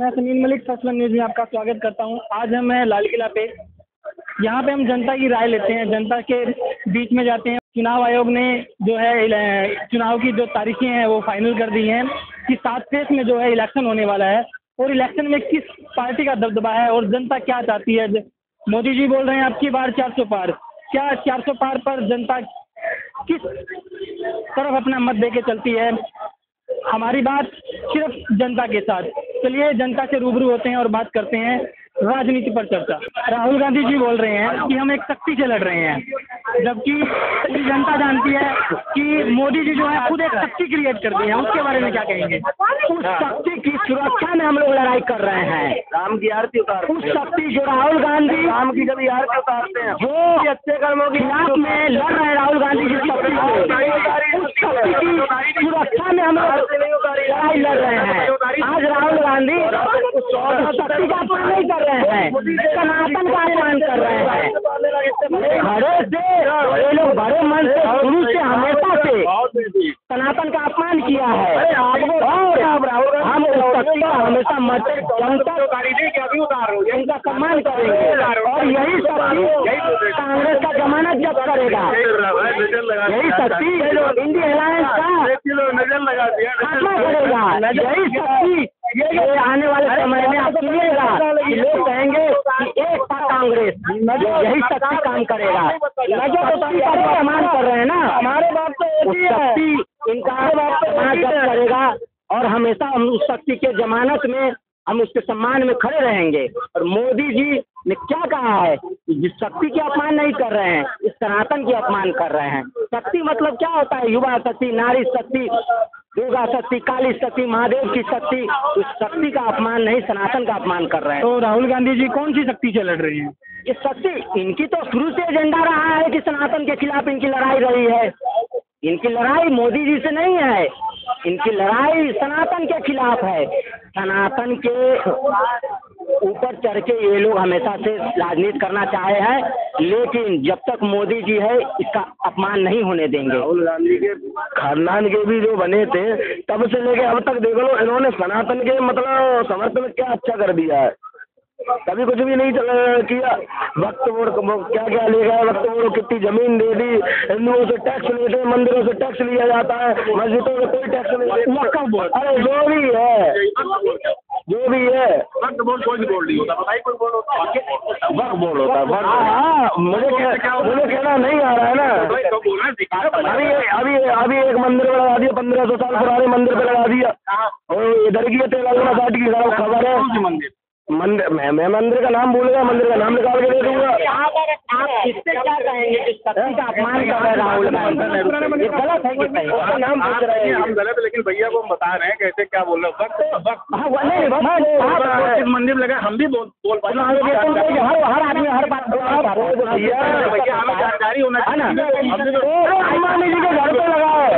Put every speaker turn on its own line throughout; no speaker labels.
मैं Sameen Malik first one news में आपका स्वागत करता हूं। आज हम हैं लाल किला पे। यहां पे हम जनता की राय लेते हैं, जनता के बीच में जाते हैं। चुनाव आयोग ने जो है चुनाव की जो तारीखें हैं वो फाइनल कर दी हैं कि 7 फेज में जो है इलेक्शन होने वाला है और इलेक्शन में किस पार्टी का दबदबा है और जनता क्या चाहती है। मोदी जी बोल रहे हैं आपकी बार 400 पार। क्या 400 पार पर जनता किस तरफ अपना मत दे के चलती है? हमारी बात सिर्फ जनता के साथ। चलिए जनता से रूबरू होते हैं और बात करते हैं राजनीति पर चर्चा। राहुल गांधी जी बोल रहे हैं कि हम एक शक्ति से लड़ रहे हैं, जबकि पूरी जनता जानती है कि मोदी जी जो है खुद एक शक्ति क्रिएट कर दी है। उसके बारे में क्या कहेंगे?
उस शक्ति की सुरक्षा में हम लोग लड़ाई कर रहे हैं।
राम की आरती उतारते
उस शक्ति जो राहुल गांधी
राम की जब आरती उतारते हैं
जो
अच्छे कर्मों के
खिलाफ में लड़ रहे हैं राहुल गांधी जी शक्ति से, उस शक्ति की सुरक्षा में हम लोग लड़ाई लड़ रहे हैं। आज राहुल गांधी शक्ति का अपमान नहीं कर रहे हैं, सनातन का अपमान कर रहे हैं। घरे से ये लोग बड़े मन से शुरू से हमेशा से सनातन का अपमान किया है और हम उस शक्ति का हमेशा मत जनता इनका सम्मान करेंगे और यही शक्ति कांग्रेस का जमानत जब्त करेगा। यही शक्ति इंडिया अलायंस का
नजर लगा दिया
खात्मा करेगा। यही शक्ति ये आने वाले समय में आप सुनिएगा कि लोग कहेंगे कि एक था कांग्रेस, यही शक्ति काम करेगा। नजर तो शक्ति का सम्मान कर रहे हैं ना, हमारे बात तो शक्ति इनका जमानत जब्त करेगा और हमेशा हम उस शक्ति के जमानत में हम उसके सम्मान में खड़े रहेंगे। और मोदी जी ने क्या कहा है, जिस शक्ति के अपमान नहीं कर रहे हैं, इस सनातन के अपमान कर रहे हैं। शक्ति मतलब क्या होता है? युवा शक्ति, नारी शक्ति, दुर्गा शक्ति, काली शक्ति, महादेव की शक्ति। उस शक्ति का अपमान नहीं, सनातन का अपमान कर रहे हैं।
तो राहुल गांधी जी कौन सी शक्ति से लड़ रही हैं?
ये शक्ति इनकी तो शुरू से एजेंडा रहा है कि सनातन के खिलाफ इनकी लड़ाई रही है। इनकी लड़ाई मोदी जी से नहीं है, इनकी लड़ाई सनातन के खिलाफ है। सनातन के ऊपर चढ़ के ये लोग हमेशा से राजनीति करना चाहे हैं, लेकिन जब तक मोदी जी है इसका अपमान नहीं होने देंगे।
राहुल गांधी के खानदान के भी जो बने थे तब से लेके अब तक देख लो, इन्होंने सनातन के मतलब समर्थन में क्या अच्छा कर दिया है। कभी कुछ भी नहीं किया। वक्त बोर्ड क्या क्या ले गए, वक्त बोर्ड कितनी जमीन दे दी, हिंदुओं से टैक्स लेते, मंदिरों से टैक्स लिया जाता है, मस्जिदों से कोई टैक्स नहीं। अरे जो भी है
वक्त बोर्ड कोई बोर्ड नहीं होता, बताइए कोई बोर्ड होता है?
वक्त बोर्ड होता है। हाँ, मुझे कहना नहीं आ रहा है ना। अभी एक मंदिर पे लगा दिया, 1500 साल पुराने मंदिर पे लगा दिया और इधर की तेलंगाना साइड की खबर है। मंदिर मैं मंदिर का नाम भूल गया, मंदिर का नाम निकाल के दे दूंगा।
आप किससे क्या कहेंगे कि शक्ति का अपमान कर रहे हैं राहुल गांधी? ये गलत है कि सही?
नाम पूछ रहे हैं
हम गलत, लेकिन भैया को हम बता रहे हैं कैसे क्या बोल रहे
वक्त
मंदिर लगा, हम भी बोल पाए।
हर आदमी हर बात
भैया हमें जानकारी होना चाहिए।
अम्बानी जी के घर पे लगा है,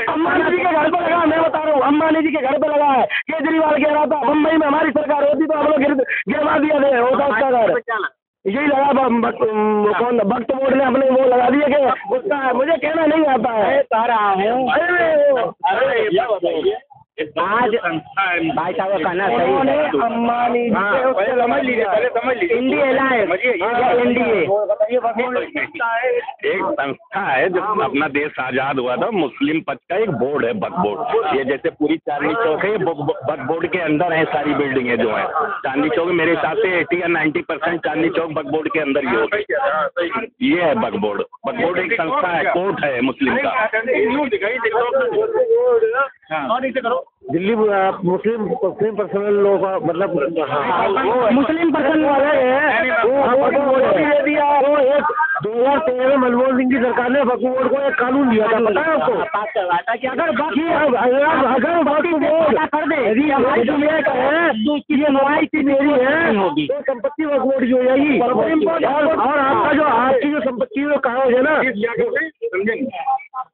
अम्बानी जी के घर पे लगा। मैं बता रहा हूँ, अम्बानी जी के घर पे लगा है। केजरीवाल कह रहा था मुंबई में हमारी सरकार होती तो हम लोग गिरवा दिया थे होता उसका घर। यही लगा कौन वक्त बोर्ड ने अपने वो लगा दिया कि उसका मुझे कहना नहीं आता है।
अरे
आज भाई साहब कहना सही है।
अम्बानी जी
समझ लीजिए, पहले समझ लीजिए।
इंडिया अलायंस, एनडीए
एक संस्था है जब अपना देश आजाद हुआ था, मुस्लिम पक्ष का एक बोर्ड है, वक्फ बोर्ड। ये जैसे पूरी चांदनी चौक है, वक्फ बोर्ड के अंदर है सारी बिल्डिंगें जो है। चांदनी चौक मेरे हिसाब से 80 या 90% चांदनी चौक वक्फ बोर्ड के अंदर ही होगी। ये है वक्फ बोर्ड। वक्फ बोर्ड एक संस्था है, कोर्ट है मुस्लिम का। और इसे करो
दिल्ली मुस्लिम पर्सनल लोग मतलब
मुस्लिम पर्सन वाले हैं।
दे दिया वो एक 2013 में मनमोहन सिंह की सरकार ने वक्फ बोर्ड को एक कानून दिया था, पता है आपको?
कि अगर
अगर वक्फ बोर्ड
कर दे
यदि ये नुमाइश की मेरी है
होगी
तो संपत्ति वक्फ बोर्ड की हो जाएगी। और आपका जो आपकी जो संपत्ति में कागज है ना,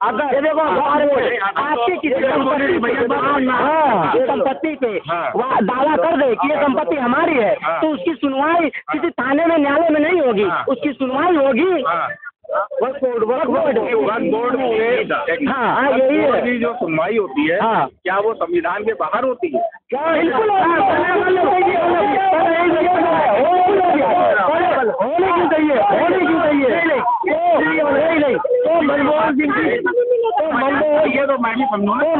अगर ये देखो आपकी किसी संपत्ति पे दावा कर दे कि ये संपत्ति हमारी है, तो उसकी सुनवाई किसी थाने में, न्यायालय में नहीं होगी, उसकी सुनवाई होगी
वक्फ बोर्ड में।
हाँ, यही है जो सुनवाई होती है। क्या वो संविधान के बाहर होती है?
क्या बिल्कुल होने क्यों चाहिए तो मनमोहन सिंह की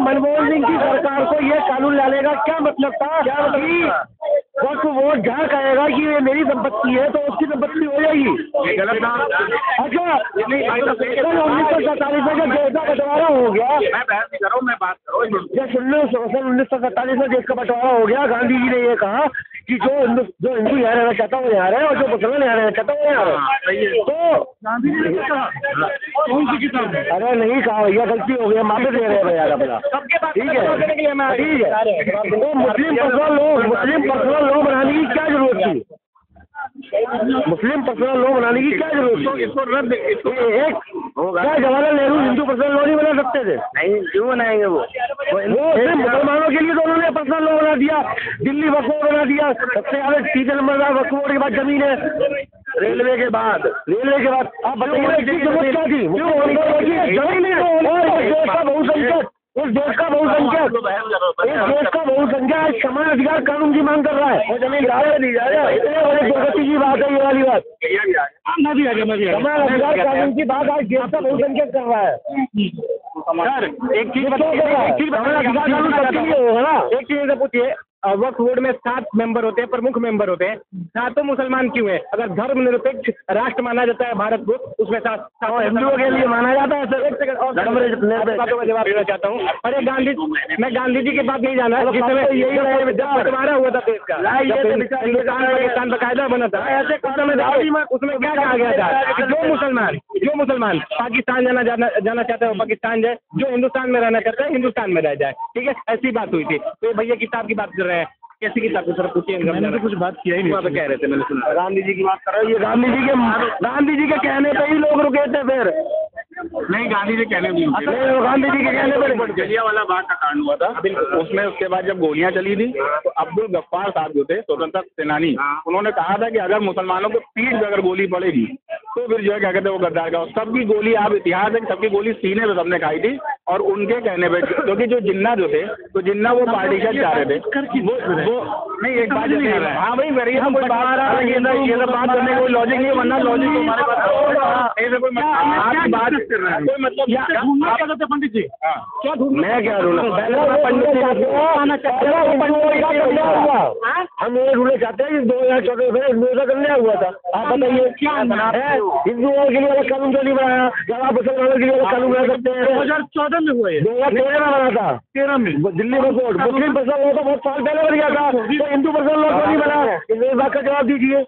मनमोहन सिंह की सरकार को ये कानून लाने का क्या मतलब था? वक्त वो जहाँ कहेगा कि ये मेरी संपत्ति है तो उसकी संपत्ति हो जाएगी। अच्छा 1947 में जब देश का बंटवारा हो गया, जब 1947 में देश का बंटवारा हो गया, गांधी जी ने ये कहा कि जो हिंदू यहाँ रहना चाहता है वो यहाँ रहे और जो मुसलमान यहाँ रहना चाहता है वो यहाँ रहे। तो गांधी जी ने कहा कौन सी किताब? अरे नहीं कहा भैया, गलती हो गई, माफी दे रहे हैं भैया अपना। ठीक है तो मुस्लिम पर्सनल लॉ बनाने की क्या जरूरत थी? मुस्लिम पर्सनल लॉ बनाने की क्या जरूरत थी? इसको रद्द क्या जवाहरलाल नेहरू हिंदू पर्सनल लॉ नहीं बना सकते थे? नहीं, क्यों बनाएंगे? वो सिर्फ मुसलमानों के लिए तो उन्होंने पर्सनल लॉ बना दिया, दिल्ली वक्फ बोर्ड बना दिया, सबसे ज्यादा तीसरे नंबर का वक्फ बोर्ड के बाद जमीन है, रेलवे के बाद आप बताइए इसकी जरूरत क्या थी? जमीन है और इस देश का बहुसंख्यक समान अधिकार कानून की मांग कर रहा है। वो जमीन दी जा रहा है, इतने बड़े दुर्गति की बात है ये वाली बात। समान अधिकार कानून की बात आज देश का बहुसंख्यक कर रहा है। सर एक चीज होगा ना, एक चीज से पूछिए, वक्फ बोर्ड में 7 मेंबर होते हैं, प्रमुख मेंबर होते हैं, 7 मुसलमान क्यों है? अगर धर्मनिरपेक्ष राष्ट्र माना जाता है भारत को, उसमें 7 हिंदुओं के लिए माना जाता है। सर एक सेकंड और बातों का जवाब देना चाहता हूँ। अरे मैं गांधी जी की बात नहीं जाना, यही बंटवारा हुआ था देश का, पाकिस्तान बकायदा बना था, ऐसे उसमें क्या कहा गया था? जो मुसलमान पाकिस्तान जाना चाहता है वो पाकिस्तान जाए, जो हिंदुस्तान में रहना चाहता है हिंदुस्तान में रह जाए। ठीक है, ऐसी बात हुई थी। तो ये भैया किताब की बात कर रहे हैं, कैसी किताब की? सर पूछिए। मैंने तो कुछ बात किया ही नहीं, वहाँ पे कह रहे थे, मैंने सुना गांधी जी की बात कर रहे हो। ये गांधी जी के कहने पे ही लोग रुके थे। फिर नहीं, गांधी जी कहने भी गांधी जी के कहने पर
जलियांवाला बाग का कांड हुआ था, उसमें उसके बाद जब गोलियां चली थी तो अब्दुल गफ्फार साहब जो थे स्वतंत्रता सेनानी, उन्होंने कहा था कि अगर मुसलमानों को पीठ पे अगर गोली पड़ेगी तो फिर जो है क्या कहते हैं वो गद्दार का। सबकी गोली, आप इतिहास है, सबकी गोली सीने पे सबने खाई थी और उनके कहने पे, क्योंकि जो जिन्ना जो थे तो जिन्ना वो पार्टीशन चाह रहे थे। वो नहीं, एक बात नहीं है। हाँ भाई, मेरी हम कोई बात ये बात करने कोई लॉजिक नहीं, वरना लॉजिक हमारे पास बात कोई मतलब पंडित जी क्या मैं क्या ढूंढना हम ये ढूंढना चाहते हैं कि 2014 में हिंदुओं का न्याय हुआ था। आप बताइए क्या हिंदुओं के लिए अलग कानून क्यों नहीं बनाया? जब आप मुसलमानों के लिए अलग कानून बना सकते हैं। 2014 में हुआ, 2013 में बना था, 13 में दिल्ली में कोर्ट मुस्लिम पर्सनल लॉ तो बहुत साल पहले बन गया था, तो हिंदू पर्सनल लॉ क्यों नहीं बना? इस बात का जवाब दीजिए।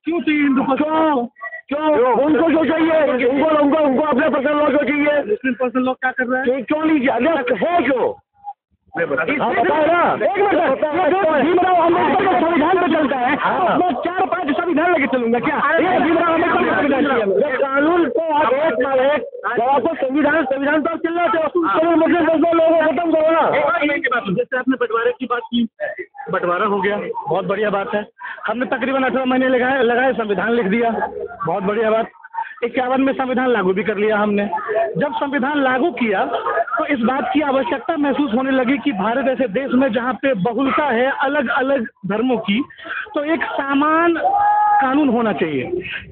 क्यों चाहिए हिंदू? क्यों उनको जो चाहिए? उनको अपने पर्सनल लॉ क्यों चाहिए? मुस्लिम पर्सनल लॉ क्या कर रहा है? क्यों नहीं है? क्यों बताओ ना। एक मिनट, भीमराव अम्बेडकर का संविधान पे चलता है, मैं 4-5 संविधान लेके चलूंगा क्या? भीमराव अम्बेडकर का संविधान कानून को आप एक जब आपको संविधान तो चल रहे थे, मुस्लिम पर्सनल लॉ को खत्म करो ना। जैसे आपने बंटवारे की बात की, बंटवारा हो गया, बहुत बढ़िया बात है। हमने तकरीबन 18 महीने लगाए, संविधान लिख दिया, बहुत बढ़िया बात। 51 में संविधान लागू भी कर लिया हमने। जब संविधान लागू किया तो इस बात की आवश्यकता महसूस होने लगी कि भारत ऐसे देश में जहाँ पे बहुलता है अलग अलग धर्मों की, तो एक समान कानून होना चाहिए,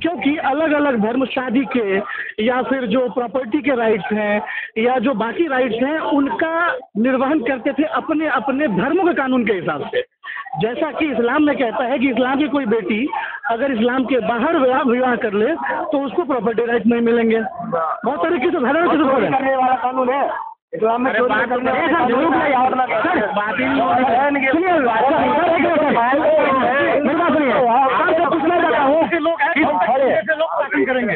क्योंकि अलग अलग धर्म शादी के या फिर जो प्रॉपर्टी के राइट्स हैं या जो बाकी राइट्स हैं उनका निर्वहन करते थे अपने अपने धर्मों के कानून के हिसाब से। जैसा कि इस्लाम में कहता है कि इस्लाम की कोई बेटी अगर इस्लाम के बाहर विवाह कर ले तो उसको प्रॉपर्टी राइट नहीं मिलेंगे। बहुत सारे की करने वाला कानून है इस्लाम में। पूछना चाहता हूँ करेंगे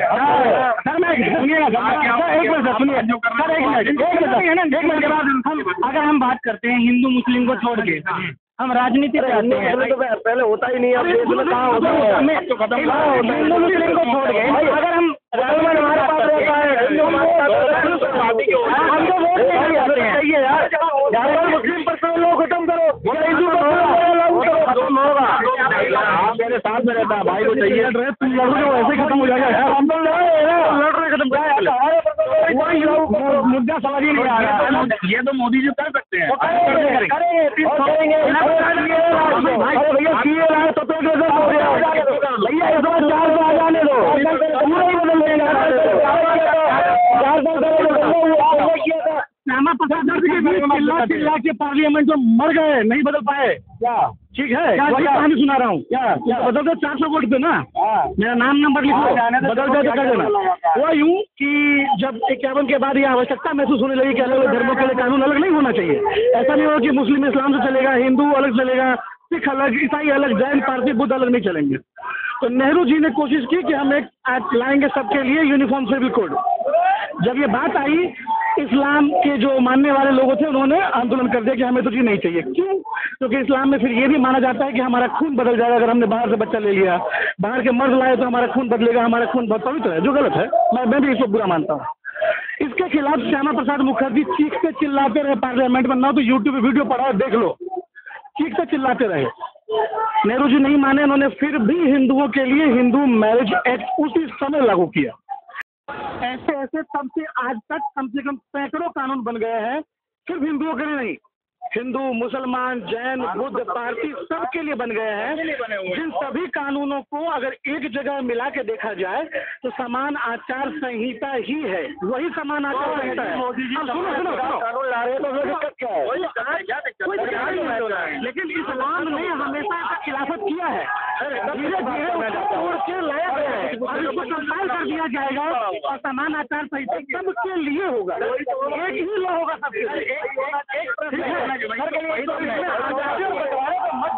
अगर हम बात करते हैं हिंदू मुस्लिम को छोड़ के, हम राजनीति पे आते हैं तो पहले होता ही नहीं, अब देश में कहाँ होता है? हिंदू मुस्लिम को छोड़ के अगर हम हमारे पास होता है हम तो वोट नहीं जाते हैं यार। मुस्लिम पर्सनल लॉ खत्म करो, हिंदू पर्सनल लॉ लागू करो, खत्म होगा। मेरे साथ में रहता है, भाई को चाहिए।
तुम लड़ोगे वो ऐसे खत्म हो जाएगा यार, हम लोग लड़ रहे खत्म मुद्दा समझ ही नहीं आ रहा।
ये तो मोदी जी कर सकते हैं।
भैया इस बार 4 साल जाने दो, पूरा ही बदल देगा। 4 साल
श्यामा प्रसाद दर्द के बीच चिल्ला के पार्लियामेंट में मर गए, नहीं बदल पाए।
क्या
ठीक है, कहानी सुना रहा हूँ। क्या बदल दो 400 वोट पे ना, मेरा नाम नंबर लिखो, बदल दो तो कर देना। वो यूं कि जब 51 के बाद ये आवश्यकता महसूस होने लगी कि अलग अलग धर्मों के लिए कानून अलग नहीं होना चाहिए। ऐसा नहीं होगा कि मुस्लिम इस्लाम से चलेगा, हिंदू अलग चलेगा, सिख अलग, ईसाई अलग, जैन पारसी बुद्ध अलग नहीं चलेंगे। तो नेहरू जी ने कोशिश की कि हम एक एक्ट लाएंगे सबके लिए, यूनिफॉर्म सिविल कोड। जब ये बात आई, इस्लाम के जो मानने वाले लोग थे उन्होंने आंदोलन कर दिया कि हमें तो जी नहीं चाहिए। क्यों? क्योंकि इस्लाम में फिर ये भी माना जाता है कि हमारा खून बदल जाएगा अगर हमने बाहर से बच्चा ले लिया, बाहर के मर्द लाए तो हमारा खून बदलेगा, हमारा खून बहुत पवित्र है, जो गलत है। मैं भी इसको बुरा मानता हूँ। इसके खिलाफ श्यामा प्रसाद मुखर्जी चीखते चिल्लाते रहे पार्लियामेंट में, ना तो यूट्यूब पे वीडियो पड़ा है, देख लो, चीखते चिल्लाते रहे। नेहरू जी नहीं माने, उन्होंने फिर भी हिंदुओं के लिए हिंदू मैरिज एक्ट उसी समय लागू किया। ऐसे ऐसे तब से आज तक कम से कम सैकड़ों कानून बन गए हैं, सिर्फ हिंदुओं के लिए नहीं, हिंदू, मुसलमान, जैन, बुद्ध, पारसी सबके लिए बन गए हैं। जिन सभी कानूनों को अगर एक जगह मिला के देखा जाए तो समान आचार संहिता ही है, वही समान आचार संहिता है। सुनो कानून ला रहे तो दिक्कत क्या है? लेकिन इस्लाम ने हमेशा इसका खिलाफत किया है, धीरे धीरे तोड़ के लाया गया है और इसको कंपाइल कर दिया जाएगा और समान आचार संहिता सबके लिए होगा, एक ही लॉ होगा सबके लिए। मत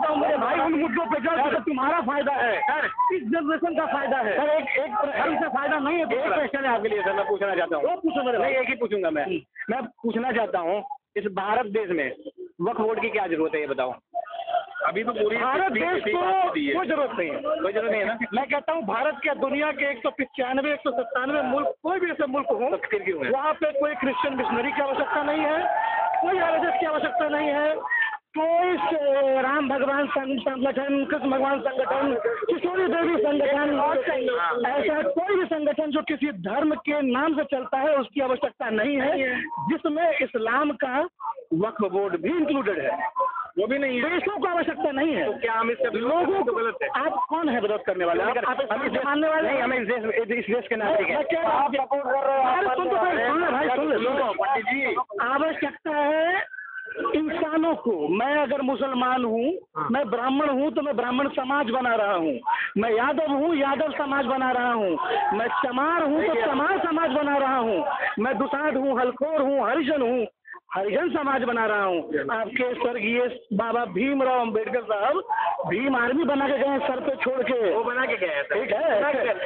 जाओ मेरे भाई उन मुद्दों पे जाओ तो तुम्हारा फायदा है सर, इस जनरेशन का फायदा है सर। एक प्रश्न से फायदा नहीं है। एक क्वेश्चन है आपके लिए सर, मैं पूछना चाहता हूँ। पूछो मेरे भाई, एक ही पूछूंगा मैं पूछना चाहता हूँ, इस भारत देश में वक्फ बोर्ड की क्या जरूरत है ये बताओ। अभी तो पूरी भारत देश को कोई जरूरत नहीं है, कोई जरूरत नहीं है ना। मैं कहता हूँ भारत के दुनिया के 195 197 मुल्क, कोई भी ऐसे मुल्क हो वहाँ पे कोई क्रिश्चियन मिशनरी की आवश्यकता नहीं है, कोई आरएसएस की आवश्यकता नहीं है, कोई राम भगवान संगठन, कृष्ण भगवान संगठन, किशोरी देवी संगठन, ऐसा कोई भी संगठन जो किसी धर्म के नाम से चलता है उसकी आवश्यकता नहीं है, जिसमें इस्लाम का वक्फ बोर्ड भी इंक्लूडेड है, वो भी नहीं है। देशों को आवश्यकता नहीं है। तो क्या हम इससे लोगों को गलत है? आप कौन है विरोध करने वाले? आप इसे मानने वाले नहीं, हमें इस देश के नागरिक हैं। आप सपोर्ट कर रहे हैं? सुन लो पंडित जी, आवश्यकता है इंसानों को। मैं अगर मुसलमान हूँ, मैं ब्राह्मण हूँ तो मैं ब्राह्मण समाज बना रहा हूँ, मैं यादव हूँ यादव समाज बना रहा हूँ, मैं चमार हूँ तो चमार समाज बना रहा हूँ, मैं दुसाध हूँ, हलखोर हूँ, हरिजन हूँ, हरिजन समाज बना रहा हूँ। आपके स्वर्गीय बाबा भीमराव अंबेडकर साहब भीम आर्मी बना के गए सर पे छोड़ के, वो बना के गए। ठीक है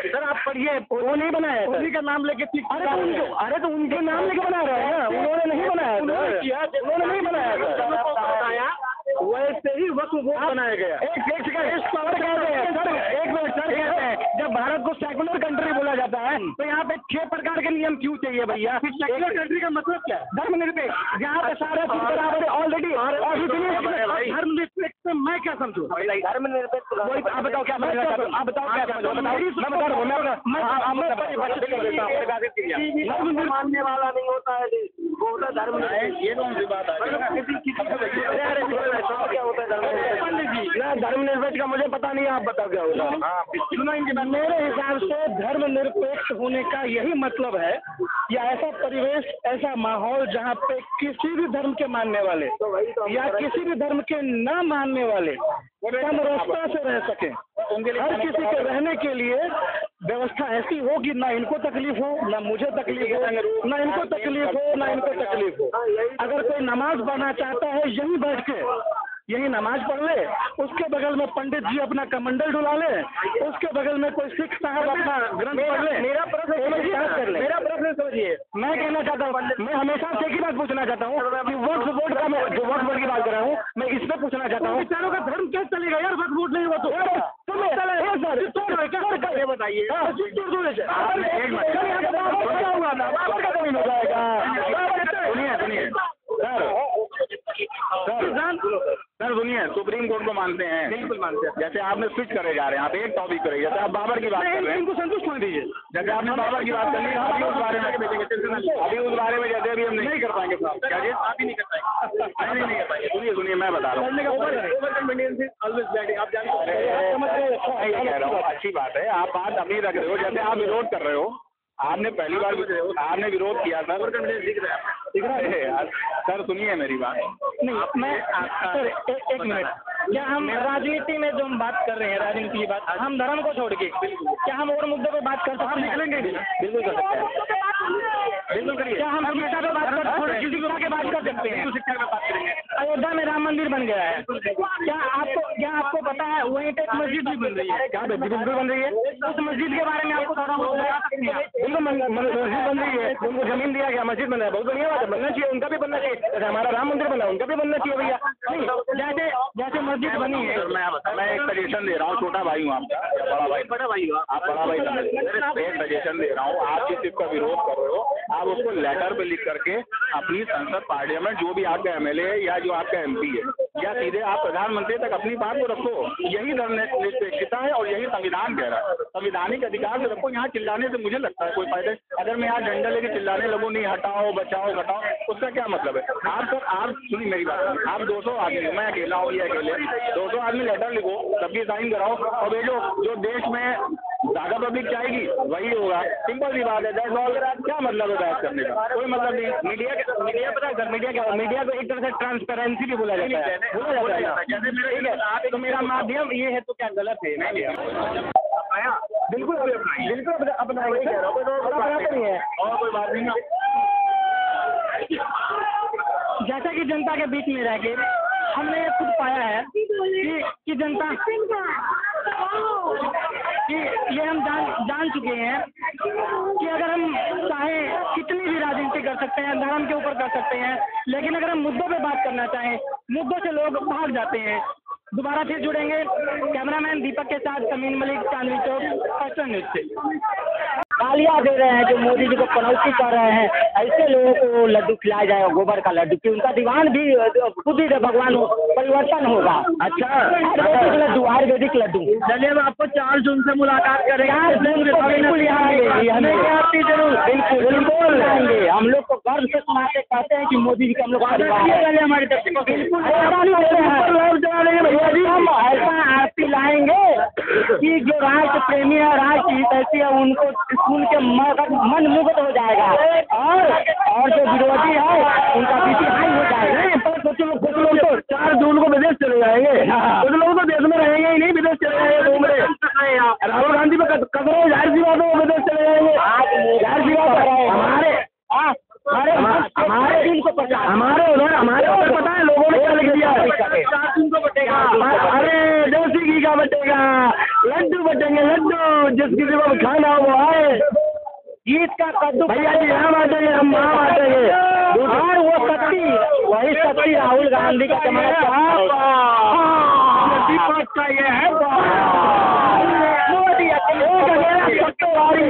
सर, आप पढ़िए, वो नहीं बनाया, उन्हीं का नाम लेके। अरे तो उनके नाम लेके बना रहे हैं ना, उन्होंने नहीं बनाया, उन्होंने नहीं बनाया, वैसे ही वक्फ बोर्ड बनाया गया। एक मिनट सर, जब भारत को सेकुलर कंट्री बोला जाता है तो यहाँ पे 6 प्रकार के नियम क्यों चाहिए भैया? सेकुलर कंट्री का मतलब क्या है? धर्मनिरपेक्ष, जहाँ पे सारे चीज बराबर है ऑलरेडी। धर्मनिरपेक्ष मैं क्या समझूं? धर्मनिरपेक्ष आप बताओ क्या समझ? आप बताओ क्या समझो? धर्म मानने वाला नहीं होता है, वो होता धर्म। ये कौन सी बात है? क्या होता है धर्मनिरपेक्ष का मुझे पता नहीं, आप बताओ क्या होता है? मेरे हिसाब से धर्मनिरपेक्ष होने का यही मतलब है, या ऐसा परिवेश, ऐसा माहौल जहाँ पे किसी भी धर्म के मानने वाले या किसी भी धर्म के न मानने वाले समरसता से रह सके। हर किसी के रहने के लिए व्यवस्था ऐसी हो कि ना इनको तकलीफ हो, ना मुझे तकलीफ हो, ना इनको तकलीफ हो, ना इनको तकलीफ हो। अगर कोई नमाज पढ़ना चाहता है यहीं बैठ के यही नमाज पढ़ ले, उसके बगल में पंडित जी अपना कमंडल डुला ले, उसके बगल में कोई सिख साहब अपना ग्रंथ पढ़ ले। मेरा प्रश्न समझिए, मैं कहना चाहता हूँ, मैं हमेशा से एक ही बात पूछना चाहता हूँ कि वक्फ बोर्ड का, मैं जो वक्फ बोर्ड की बात कर रहा हूँ, मैं इस पे पूछना चाहता हूँ, विचारों का धर्म कैसे चलेगा यार? वक्फ बोर्ड नहीं हुआ तो ये बताइए, सर
सुनिए, सुप्रीम कोर्ट को मानते हैं?
बिल्कुल मानते हैं।
जैसे आपने स्विच करे जा रहे हैं, आप एक टॉपिक करे, जैसे आप बाबर की बात कर रहे हैं,
इनको संतुष्ट होने दीजिए।
जैसे आपने बाबर की बात कर ली, अभी उस बारे में जैसे अभी हम नहीं कर पाएंगे साहब, क्या जी? आप ही नहीं कर पाएंगे, नहीं कर पाएंगे। सुनिए मैं बता रहा हूँ, मैं ये कह रहा हूँ, अच्छी बात है, आप बात अभी रख रहे हो, जैसे आप विरोध कर रहे हो, आपने पहली बार आपने विरोध किया था, दिख रहा है यार। सर सुनिए मेरी बात,
नहीं मैं सर एक मिनट, क्या हम राजनीति में जो हम बात कर रहे हैं, राजनीति की बात, हम धर्म को छोड़ के क्या हम और मुद्दों पे बात कर सकते हैं?
बिल्कुल कर सकते हैं, बिल्कुल करिए।
क्या हम शिक्षा पे बात कर किसी तरह के बात कर सकते हैं?
शिक्षा पे बात करेंगे।
अयोध्या में राम मंदिर बन गया है, क्या आपको पता है वहीं पे एक मस्जिद भी बन रही है?
क्या बिल्कुल बन रही है?
उस मस्जिद के बारे में आपको थोड़ा बहुत बता सकते हैं?
बिल्कुल मस्जिद बन रही है, उनको जमीन दिया गया, मस्जिद बन रहा है, बहुत बढ़िया बात है, बनना चाहिए, उनका भी बनना चाहिए। जैसे हमारा राम मंदिर बना, उनका भी बनना चाहिए भैया।
नहीं जैसे मस्जिद बनी है,
मैं एक सजेशन दे रहा हूँ, छोटा भाई हूँ आपका, बड़ा भाई हो आप, बड़ा भाई एक सजेशन दे रहा हूँ, आप जिस चीज का विरोध कर रहे हो, आप उसको लेटर पे लिख करके अपनी संसद पार्लियामेंट, जो भी आपका एमएलए है या जो आपका एमपी है, या सीधे आप प्रधानमंत्री तक अपनी बात को रखो। यही धर्मनिरपेक्षता है और यही संविधान कह रहा है, संविधानिक अधिकार से रखो। यहाँ चिल्लाने से मुझे लगता है कोई फायदा, अगर मैं यहाँ डंडा लेके चिल्लाने लगूँ, नहीं हटाओ बचाओ घटाओ, उसका क्या मतलब है? आप सुनिए मेरी बात, आप 200 आदमी, मैं अकेला हूँ, ये अकेले, 200 आदमी लेटर लिखो, सबकी साइन कराओ, और ये जो देश में ज्यादा पब्लिक चाहेगी वही होगा, सिंपल सी बात है। That's all. क्या मतलब है बहस करने का? कोई मतलब नहीं। मीडिया पता है, मीडिया को एक तरह से ट्रांसपेरेंसी भी बोला जाता है, ठीक है। तो मेरा माध्यम ये है, तो क्या गलत है? नहीं बिल्कुल अपनाइए, और कोई बात नहीं।
जैसा कि जनता के बीच में रह के हमने ये खुद पाया है कि जनता कि ये हम जान चुके हैं कि अगर हम चाहें कितनी भी राजनीति कर सकते हैं, धर्म के ऊपर कर सकते हैं, लेकिन अगर हम मुद्दों पे बात करना चाहें, मुद्दों से लोग भाग जाते हैं। दोबारा फिर जुड़ेंगे कैमरामैन दीपक के साथ, समीन मलिक, चांदनी चौक, फर्स्ट न्यूज से।
गालियाँ दे रहे हैं जो मोदी जी को पनौती कर रहे हैं, ऐसे लोगों को लड्डू खिलाया जाएगा, गोबर का लड्डू, कि उनका दीवान भी खुद ही भगवान परिवर्तन होगा। अच्छा, आयुर्वेदिक लड्डू।
चलिए अब आपको 4 जून से मुलाकात करेंगे।
बिल्कुल बिल्कुल आएंगे। हम लोग को गर्व से सुनाते कहते हैं कि मोदी जी के हम लोग
हमारी तरफ से
बिल्कुल हम ऐसा आरती लाएंगे कि जो राष्ट्र प्रेमी है, राष्ट्र हितैषी है, उनको सुन के मन मुग्ध हो जाएगा, और जो विरोधी है उनका बीपी हाई हो जाएगा। कुछ लोग तो 4 जून को विदेश चले जाएंगे, कुछ लोग तो देश में रहेंगे ही नहीं, विदेश चले जाएंगे घूम रहे। राहुल गांधी पे कदरों जाहिर सी बात है वो विदेश चले जाएंगे, जाहिर सी बात है। हमारे ऊपर पता है लोगों ने क्या लिख दिया है? 4 जून को बटेगा, अरे देसी घी का बटेगा, लड्डू बटेंगे, लड्डू जिस किसी को खाना हो वो आए। ईद का कद्दू भैया जी यहाँ बांटेंगे, हम वहाँ बांटेंगे, और वो शक्ति, वही शक्ति राहुल गांधी का जमाना का ये है। मोदी सत्तेवारी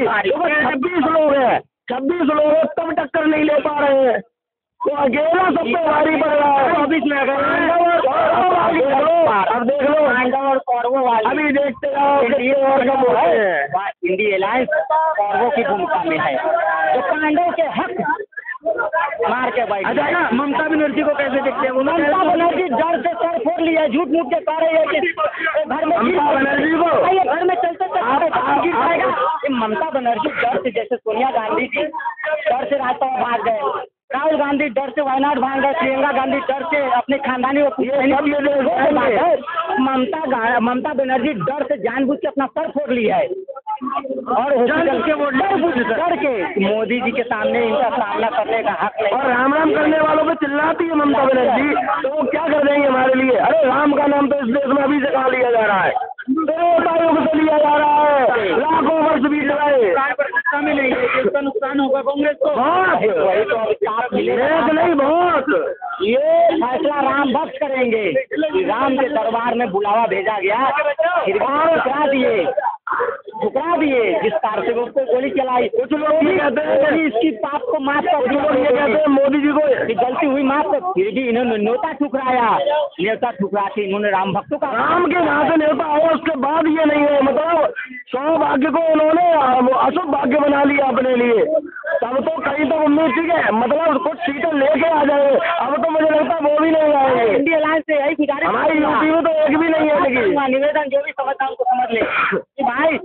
26 लोग हैं, 26 लोग तब टक्कर नहीं ले पा रहे हैं, तो अकेला सत्तेवारी पड़ रहा है। 24 में अब देख लो और कौरवों वाले, अभी देखते जाओ इंडिया अलायंस कौरवों की भूमिका में है, जो पांडव के हक मार के बैठ। अच्छा ना, ममता बनर्जी को कैसे देखते हैं? ममता बनर्जी डर से सर फोड़ लिया, झूठ मूठ के कह रही है कि घर में बनर्जी को घर में चलते ममता बनर्जी डर से, जैसे सोनिया गांधी जी डर से रास्ता भाग गए, राहुल गांधी डर से वायनाड भाग गए, प्रियंका गांधी डर से अपने खानदानी ममता बनर्जी डर से जानबूझ के अपना सर फोड़ ली है, और डर के मोदी जी के सामने इनका सामना करने का हक नहीं। और राम राम करने वालों पे चिल्लाती है ममता बनर्जी, तो वो क्या कर देंगे हमारे लिए? अरे राम का नाम तो इस देश में अभी से कहा लिया जा रहा है, से लिया जा रहा है, लाखों वर्ष बीत रहे, नहीं है, इसका नुकसान होगा कांग्रेस को बहुत, नहीं बहुत। ये फैसला राम भक्त करेंगे, राम के दरबार में बुलावा भेजा गया, दिए ठुकरा दिए, जिस कार से वो उसको गोली चलाई।
कुछ लोग ये कहते हैं
कि इसकी पाप को माफ कर,
कुछ लोग ये कहते हैं मोदी जी को
कि गलती हुई माफ कर, फिर भी इन्होंने न्योता ठुकराया। न्योता ठुकरा के इन्होंने राम भक्तों का
राम के नाम से न्योता आया, उसके बाद ये नहीं है, मतलब सौभाग्य को उन्होंने अशुभ भाग्य बना लिया अपने लिए। तब तो कहीं तो उम्मीद थी कि मतलब कुछ सीटें लेके आ जाए, अब तो मुझे लगता है वो भी नहीं आएंगे।
इंडिया अलायंस से यही गुजारिश,
हमारी यूपी में तो एक भी नहीं है लेकिन।
निवेदन जो भी समझता है उनको समझ ले कि भाई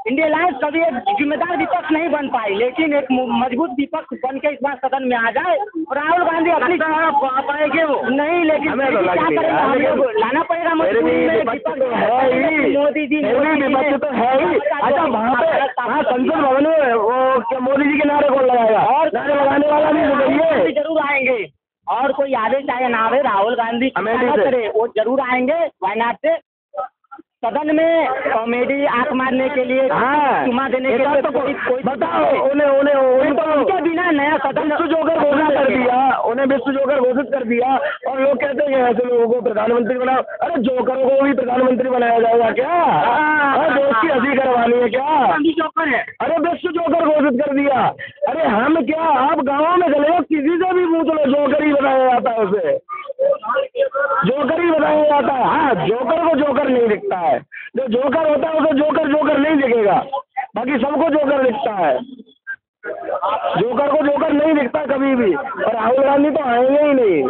इंडिया अलायंस कभी एक जिम्मेदार विपक्ष नहीं बन पाई, लेकिन एक मजबूत विपक्ष बन के इस बार सदन में आ जाए। और राहुल गांधी अपनी
पाएंगे वो
नहीं, लेकिन
हमें तो
क्या
लगती है,
करेंगे, हम
लेकिन
लोग लाना पड़ेगा
फिर भी विपक्ष तो है ही,
मोदी जी
विपक्ष तो है ही। अच्छा वहाँ पे हाँ संसद भवन में वो क्या मोदी जी के नारे कौन लगाएगा, और नारे लगाने वाला भी बताइए।
जरूर आएंगे, और कोई आवे चाहे ना आवे, राहुल गांधी करे वो जरूर आएंगे वायनाड से सदन में कॉमेडी आंख मारने के लिए,
हाँ
चुमा देने के लिए।
तो कोई बताओ उनके
बिना नया सदन
विश्व जोकर घोषित कर दिया, उन्हें विश्व जोकर घोषित कर दिया, और लोग कहते हैं ऐसे लोगों को प्रधानमंत्री बनाओ। अरे जोकरों को भी प्रधानमंत्री बनाया जाएगा क्या? देश की हंसी करवानी है क्या?
जोकर है,
अरे विश्व जोकर घोषित कर दिया। अरे हम क्या, आप गाँव में चले जाओ, किसी से भी पूछ लो, जोकर ही बनाया जाता है उसे, जोकर ही बनाया जाता है। हाँ जोकर को जोकर नहीं दिखता है, जो जोकर होता है उसे जोकर नहीं दिखेगा, बाकी सबको जोकर दिखता है। जोकर को जोकर नहीं दिखता कभी भी, और राहुल गांधी तो आएंगे ही नहीं।